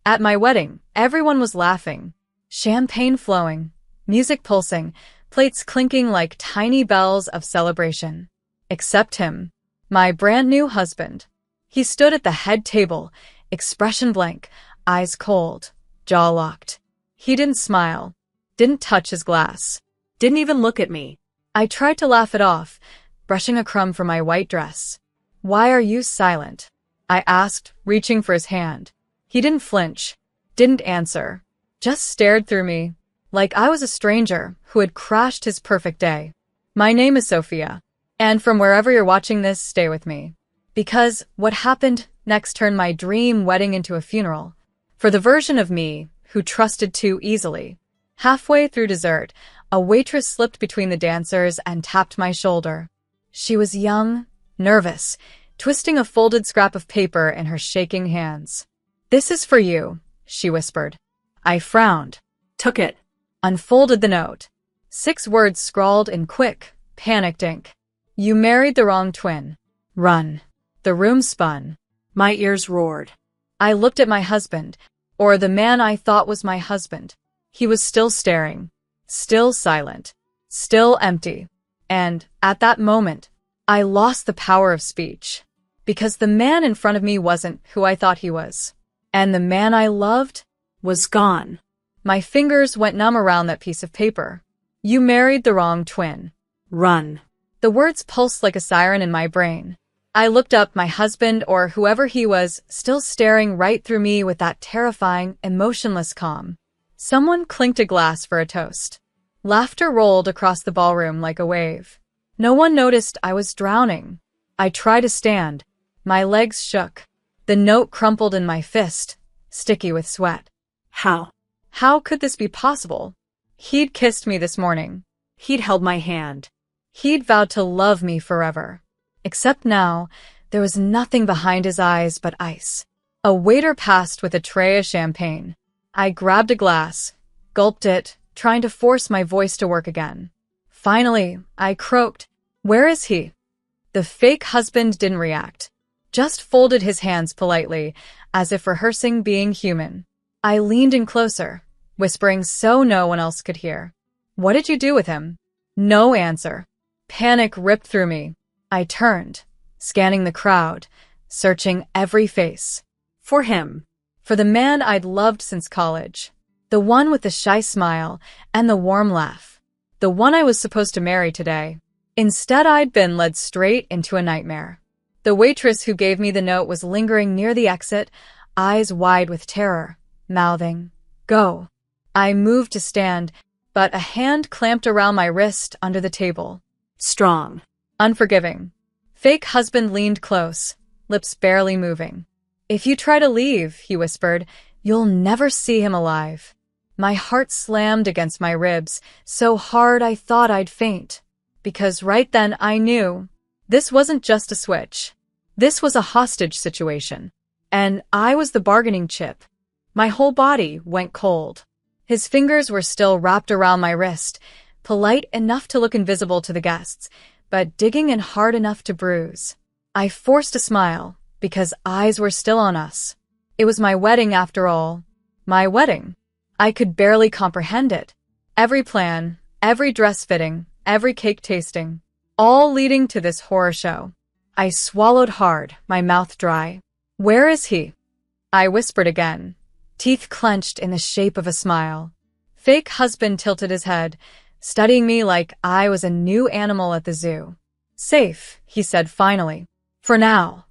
At my wedding, everyone was laughing. Champagne flowing, music pulsing, plates clinking like tiny bells of celebration. Except him, my brand new husband. He stood at the head table, expression blank, eyes cold, jaw locked. He didn't smile, didn't touch his glass, didn't even look at me. I tried to laugh it off, brushing a crumb from my white dress. "Why are you silent?" I asked, reaching for his hand. He didn't flinch, didn't answer, just stared through me, like I was a stranger who had crashed his perfect day. "My name is Sophia, and from wherever you're watching this, stay with me. Because what happened next turned my dream wedding into a funeral, for the version of me who trusted too easily." Halfway through dessert, a waitress slipped between the dancers and tapped my shoulder. She was young, nervous, twisting a folded scrap of paper in her shaking hands. "This is for you," she whispered. I frowned, took it, unfolded the note. 6 words scrawled in quick, panicked ink. "You married the wrong twin. Run." The room spun. My ears roared. I looked at my husband, or the man I thought was my husband. He was still staring, still silent, still empty. And, at that moment, I lost the power of speech. Because the man in front of me wasn't who I thought he was. And the man I loved was gone. My fingers went numb around that piece of paper. "You married the wrong twin. Run." The words pulsed like a siren in my brain. I looked up, my husband, or whoever he was, still staring right through me with that terrifying, emotionless calm. Someone clinked a glass for a toast. Laughter rolled across the ballroom like a wave. No one noticed I was drowning. I tried to stand. My legs shook. The note crumpled in my fist, sticky with sweat. How could this be possible? He'd kissed me this morning. He'd held my hand. He'd vowed to love me forever. Except now, there was nothing behind his eyes but ice. A waiter passed with a tray of champagne. I grabbed a glass, gulped it, trying to force my voice to work again. Finally, I croaked, "Where is he?" The fake husband didn't react, just folded his hands politely, as if rehearsing being human. I leaned in closer, whispering so no one else could hear. "What did you do with him?" No answer. Panic ripped through me. I turned, scanning the crowd, searching every face. For him. For the man I'd loved since college. The one with the shy smile and the warm laugh. The one I was supposed to marry today. Instead, I'd been led straight into a nightmare. The waitress who gave me the note was lingering near the exit, eyes wide with terror, mouthing, "Go." I moved to stand, but a hand clamped around my wrist under the table. Strong. Unforgiving. Fake husband leaned close, lips barely moving. "If you try to leave," he whispered, "you'll never see him alive." My heart slammed against my ribs, so hard I thought I'd faint. Because right then I knew this wasn't just a switch. This was a hostage situation. And I was the bargaining chip. My whole body went cold. His fingers were still wrapped around my wrist, polite enough to look invisible to the guests, but digging in hard enough to bruise. I forced a smile, because eyes were still on us. It was my wedding after all. My wedding. I could barely comprehend it. Every plan, every dress fitting, every cake tasting, all leading to this horror show. I swallowed hard, my mouth dry. "Where is he?" I whispered again, teeth clenched in the shape of a smile. Fake husband tilted his head, studying me like I was a new animal at the zoo. "Safe," he said finally. "For now."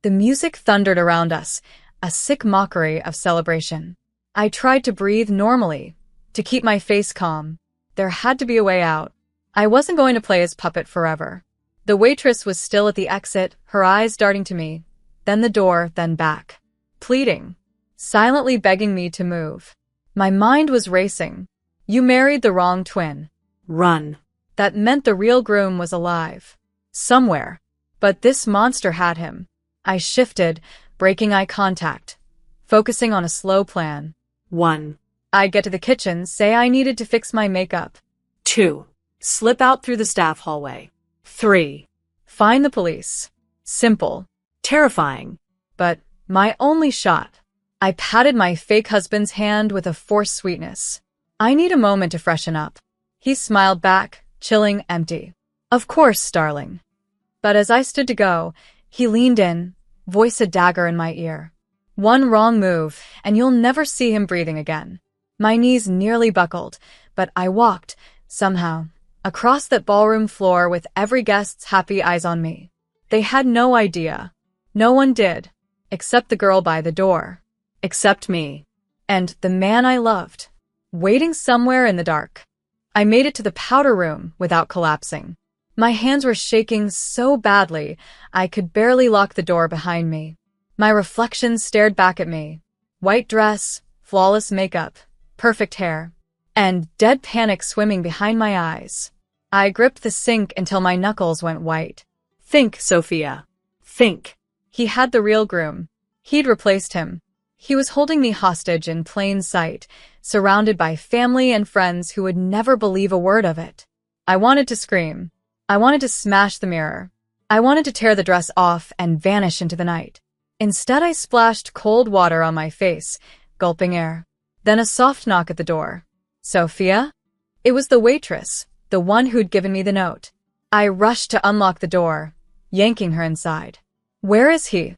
The music thundered around us, a sick mockery of celebration. I tried to breathe normally, to keep my face calm. There had to be a way out. I wasn't going to play his puppet forever. The waitress was still at the exit, her eyes darting to me, then the door, then back. Pleading. Silently begging me to move. My mind was racing. "You married the wrong twin. Run." That meant the real groom was alive. Somewhere. But this monster had him. I shifted, breaking eye contact, focusing on a slow plan. 1. I'd get to the kitchen, say I needed to fix my makeup. 2. Slip out through the staff hallway. 3. Find the police. Simple. Terrifying. But my only shot. I patted my fake husband's hand with a forced sweetness. I need a moment to freshen up. He smiled back, chilling, empty. Of course, darling. But as I stood to go, he leaned in, voice a dagger in my ear. One wrong move, and you'll never see him breathing again. My knees nearly buckled, but I walked, somehow, across that ballroom floor with every guest's happy eyes on me. They had no idea. No one did, except the girl by the door. Except me. And the man I loved, waiting somewhere in the dark. I made it to the powder room without collapsing. My hands were shaking so badly, I could barely lock the door behind me. My reflection stared back at me. White dress, flawless makeup, perfect hair, and dead panic swimming behind my eyes. I gripped the sink until my knuckles went white. Think, Sophia. Think. He had the real groom. He'd replaced him. He was holding me hostage in plain sight, surrounded by family and friends who would never believe a word of it. I wanted to scream. I wanted to smash the mirror. I wanted to tear the dress off and vanish into the night. Instead, I splashed cold water on my face, gulping air. Then a soft knock at the door. Sophia? It was the waitress, the one who'd given me the note. I rushed to unlock the door, yanking her inside. Where is he?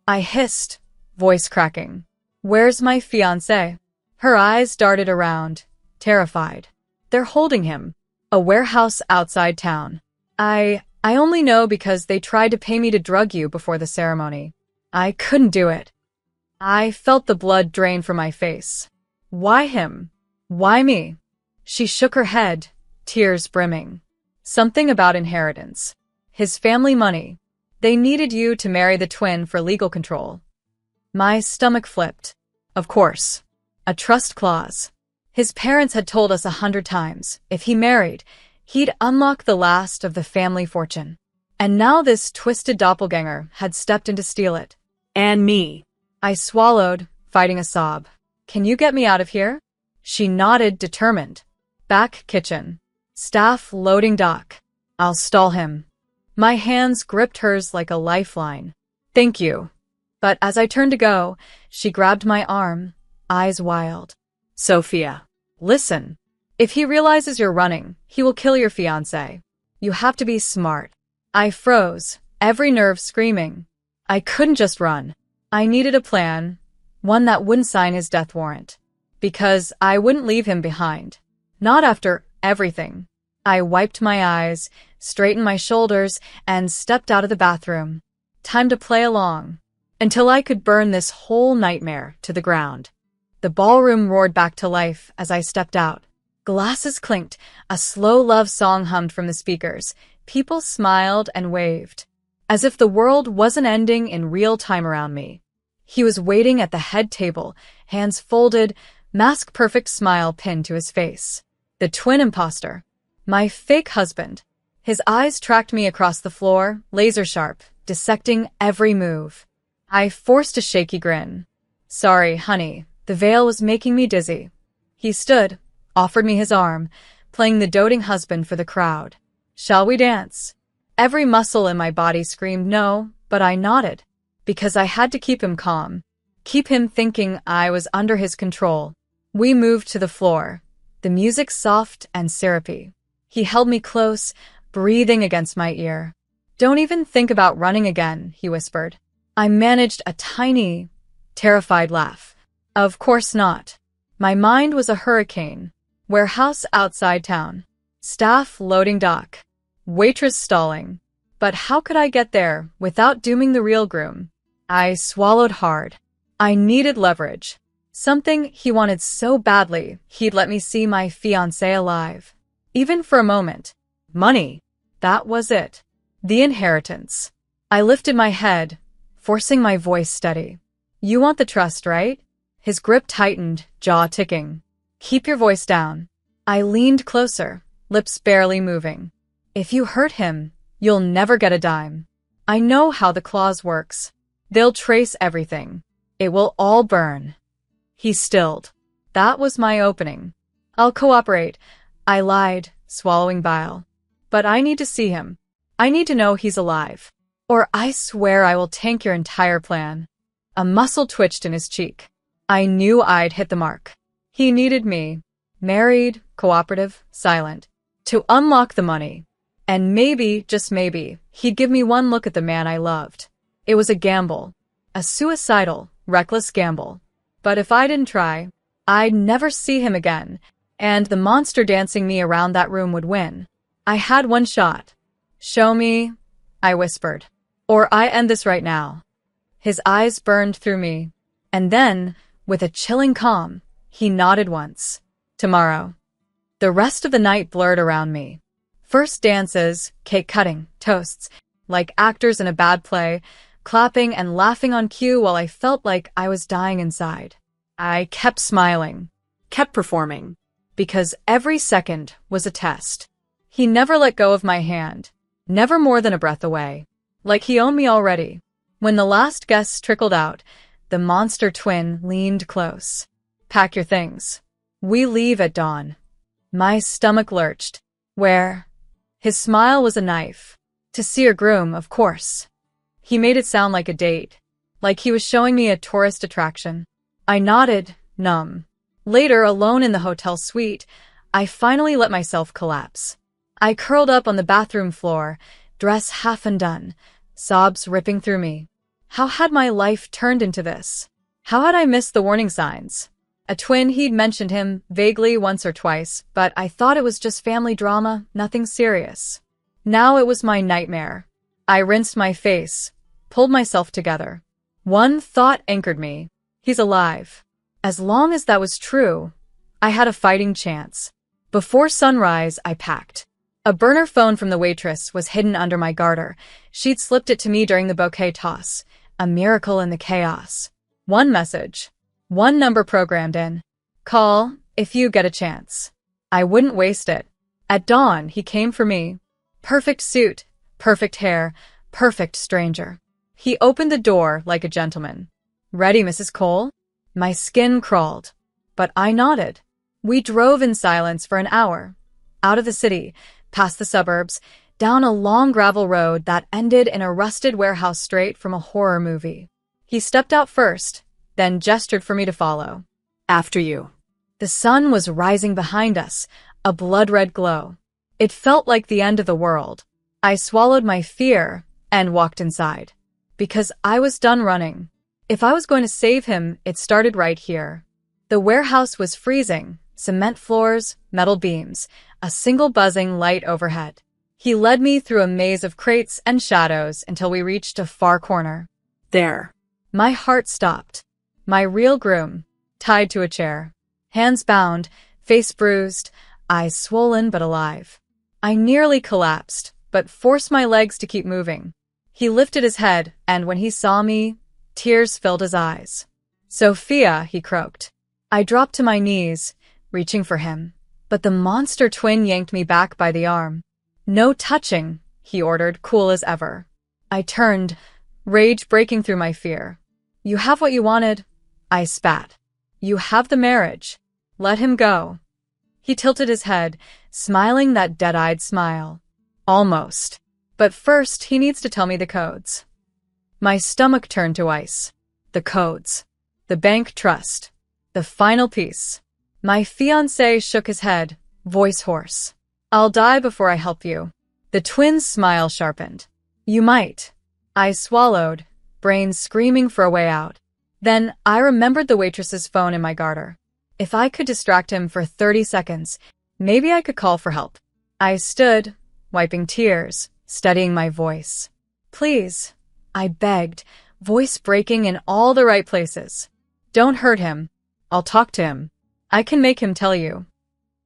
I hissed, voice cracking. Where's my fiancé? Her eyes darted around, terrified. They're holding him. A warehouse outside town. I only know because they tried to pay me to drug you before the ceremony. I couldn't do it. I felt the blood drain from my face. Why him? Why me? She shook her head, tears brimming. Something about inheritance. His family money. They needed you to marry the twin for legal control. My stomach flipped. Of course. A trust clause. His parents had told us 100 times, if he married, he'd unlock the last of the family fortune. And now this twisted doppelganger had stepped in to steal it. And me. I swallowed, fighting a sob. Can you get me out of here? She nodded, determined. Back kitchen. Staff loading dock. I'll stall him. My hands gripped hers like a lifeline. Thank you. But as I turned to go, she grabbed my arm, eyes wild. Sophia, listen. If he realizes you're running, he will kill your fiancé. You have to be smart. I froze, every nerve screaming. I couldn't just run. I needed a plan, one that wouldn't sign his death warrant. Because I wouldn't leave him behind. Not after everything. I wiped my eyes, straightened my shoulders, and stepped out of the bathroom. Time to play along. Until I could burn this whole nightmare to the ground. The ballroom roared back to life as I stepped out. Glasses clinked, a slow love song hummed from the speakers. People smiled and waved. As if the world wasn't ending in real time around me. He was waiting at the head table, hands folded, mask-perfect smile pinned to his face. The twin imposter. My fake husband. His eyes tracked me across the floor, laser-sharp, dissecting every move. I forced a shaky grin. Sorry, honey, the veil was making me dizzy. He stood, offered me his arm, playing the doting husband for the crowd. Shall we dance? Every muscle in my body screamed no, but I nodded. Because I had to keep him calm. Keep him thinking I was under his control. We moved to the floor, the music soft and syrupy. He held me close, breathing against my ear. Don't even think about running again, he whispered. I managed a tiny, terrified laugh. Of course not. My mind was a hurricane. Warehouse outside town. Staff loading dock. Waitress stalling. But how could I get there without dooming the real groom? I swallowed hard. I needed leverage. Something he wanted so badly he'd let me see my fiancé alive. Even for a moment. Money. That was it. The inheritance. I lifted my head, forcing my voice steady. You want the trust, right? His grip tightened, jaw ticking. Keep your voice down. I leaned closer, lips barely moving. If you hurt him, you'll never get a dime. I know how the clause works. They'll trace everything. It will all burn. He stilled. That was my opening. I'll cooperate. I lied, swallowing bile. But I need to see him. I need to know he's alive. Or I swear I will tank your entire plan. A muscle twitched in his cheek. I knew I'd hit the mark. He needed me. Married, cooperative, silent. To unlock the money. And maybe, just maybe, he'd give me one look at the man I loved. It was a gamble. A suicidal, reckless gamble. But if I didn't try, I'd never see him again, and the monster dancing me around that room would win. I had one shot. Show me, I whispered. Or I end this right now. His eyes burned through me. And then, with a chilling calm, he nodded once. Tomorrow. The rest of the night blurred around me. First dances, cake cutting, toasts, like actors in a bad play, clapping and laughing on cue while I felt like I was dying inside. I kept smiling, kept performing, because every second was a test. He never let go of my hand, never more than a breath away, like he owned me already. When the last guests trickled out, the monster twin leaned close. Pack your things. We leave at dawn. My stomach lurched. Where? His smile was a knife. To see your groom, of course. He made it sound like a date, like he was showing me a tourist attraction. I nodded, numb. Later, alone in the hotel suite, I finally let myself collapse. I curled up on the bathroom floor, dress half undone, sobs ripping through me. How had my life turned into this? How had I missed the warning signs? A twin, he'd mentioned him vaguely once or twice, but I thought it was just family drama, nothing serious. Now it was my nightmare. I rinsed my face, pulled myself together. One thought anchored me. He's alive. As long as that was true, I had a fighting chance. Before sunrise, I packed. A burner phone from the waitress was hidden under my garter. She'd slipped it to me during the bouquet toss. A miracle in the chaos. One message. One number programmed in. Call, if you get a chance. I wouldn't waste it. At dawn, he came for me. Perfect suit, perfect hair, perfect stranger. He opened the door like a gentleman. Ready, Mrs. Cole? My skin crawled, but I nodded. We drove in silence for an hour. Out of the city, past the suburbs, down a long gravel road that ended in a rusted warehouse straight from a horror movie. He stepped out first, then gestured for me to follow. After you. The sun was rising behind us, a blood-red glow. It felt like the end of the world. I swallowed my fear and walked inside. Because I was done running. If I was going to save him, it started right here. The warehouse was freezing, cement floors, metal beams, a single buzzing light overhead. He led me through a maze of crates and shadows until we reached a far corner. There. My heart stopped. My real groom, tied to a chair. Hands bound, face bruised, eyes swollen but alive. I nearly collapsed, but forced my legs to keep moving. He lifted his head, and when he saw me, tears filled his eyes. Sophia, he croaked. I dropped to my knees, reaching for him, but the monster twin yanked me back by the arm. No touching, he ordered, cool as ever. I turned, rage breaking through my fear. You have what you wanted, I spat. You have the marriage. Let him go. He tilted his head, smiling that dead-eyed smile. Almost. But first, he needs to tell me the codes. My stomach turned to ice. The codes. The bank trust. The final piece. My fiancé shook his head, voice hoarse. I'll die before I help you. The twin's smile sharpened. You might. I swallowed, brain screaming for a way out. Then I remembered the waitress's phone in my garter. If I could distract him for 30 seconds, maybe I could call for help. I stood, wiping tears, steadying my voice. Please, I begged, voice breaking in all the right places. Don't hurt him. I'll talk to him. I can make him tell you.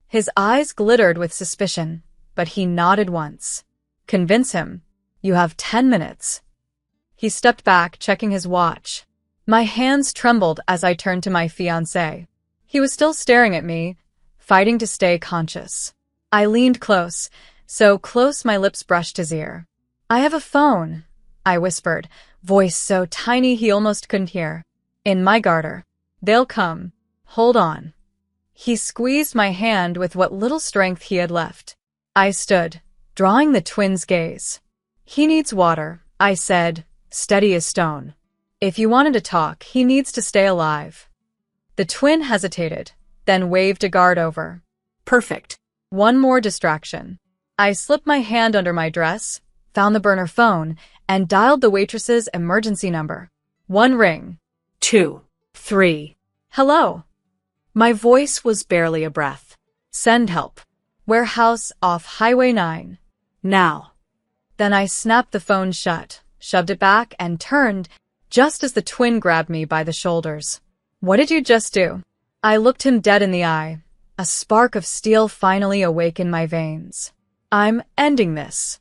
His eyes glittered with suspicion, but he nodded once. Convince him. You have 10 minutes. He stepped back, checking his watch. My hands trembled as I turned to my fiancé. He was still staring at me, fighting to stay conscious. I leaned close, so close my lips brushed his ear. I have a phone, I whispered, voice so tiny he almost couldn't hear. In my garter. They'll come. Hold on. He squeezed my hand with what little strength he had left. I stood, drawing the twin's gaze. He needs water, I said, steady as stone. If you wanted to talk, he needs to stay alive. The twin hesitated, then waved a guard over. Perfect. One more distraction. I slipped my hand under my dress, found the burner phone, and dialed the waitress's emergency number. One ring. 2, 3. Hello. My voice was barely a breath. Send help. Warehouse off Highway 9. Now. Then I snapped the phone shut, shoved it back, and turned just as the twin grabbed me by the shoulders. What did you just do? I looked him dead in the eye. A spark of steel finally awoke in my veins. I'm ending this.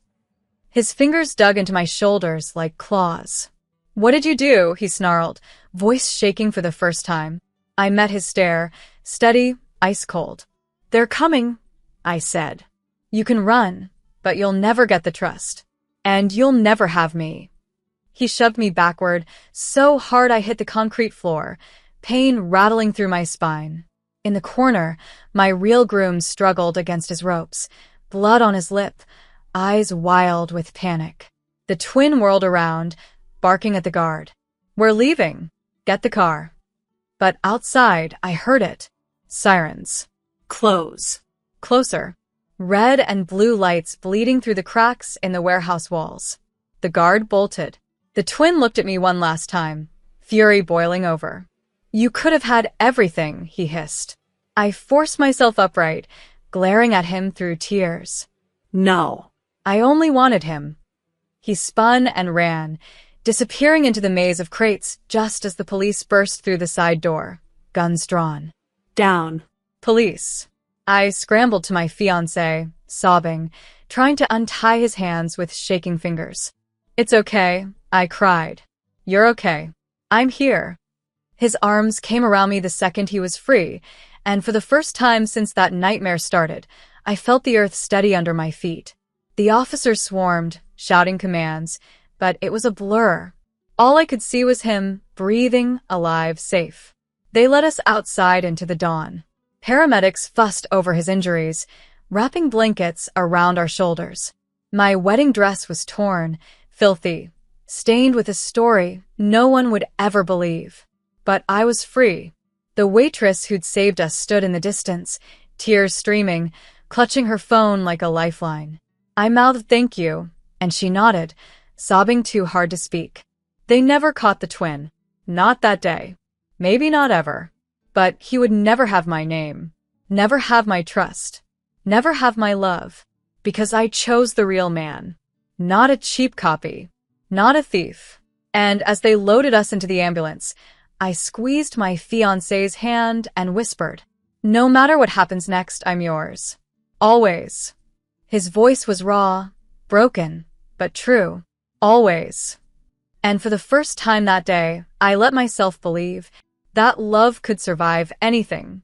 His fingers dug into my shoulders like claws. What did you do? He snarled, voice shaking for the first time. I met his stare, steady, ice cold. They're coming, I said. You can run, but you'll never get the trust. And you'll never have me. He shoved me backward, so hard I hit the concrete floor, pain rattling through my spine. In the corner, my real groom struggled against his ropes, blood on his lip, eyes wild with panic. The twin whirled around, barking at the guard. We're leaving. Get the car. But outside, I heard it. Sirens. Close. Closer. Red and blue lights bleeding through the cracks in the warehouse walls. The guard bolted. The twin looked at me one last time, fury boiling over. You could have had everything, he hissed. I forced myself upright, glaring at him through tears. No. I only wanted him. He spun and ran, disappearing into the maze of crates just as the police burst through the side door, guns drawn. Down. Police. I scrambled to my fiancé, sobbing, trying to untie his hands with shaking fingers. It's okay, I cried. You're okay. I'm here. His arms came around me the second he was free, and for the first time since that nightmare started, I felt the earth steady under my feet. The officers swarmed, shouting commands, but it was a blur. All I could see was him, breathing, alive, safe. They led us outside into the dawn. Paramedics fussed over his injuries, wrapping blankets around our shoulders. My wedding dress was torn, filthy, stained with a story no one would ever believe. But I was free. The waitress who'd saved us stood in the distance, tears streaming, clutching her phone like a lifeline. I mouthed thank you, and she nodded, sobbing too hard to speak. They never caught the twin. Not that day. Maybe not ever. But he would never have my name, never have my trust, never have my love, because I chose the real man. Not a cheap copy, not a thief. And as they loaded us into the ambulance, I squeezed my fiancé's hand and whispered, no matter what happens next, I'm yours. Always. His voice was raw, broken, but true. Always. And for the first time that day, I let myself believe that love could survive anything.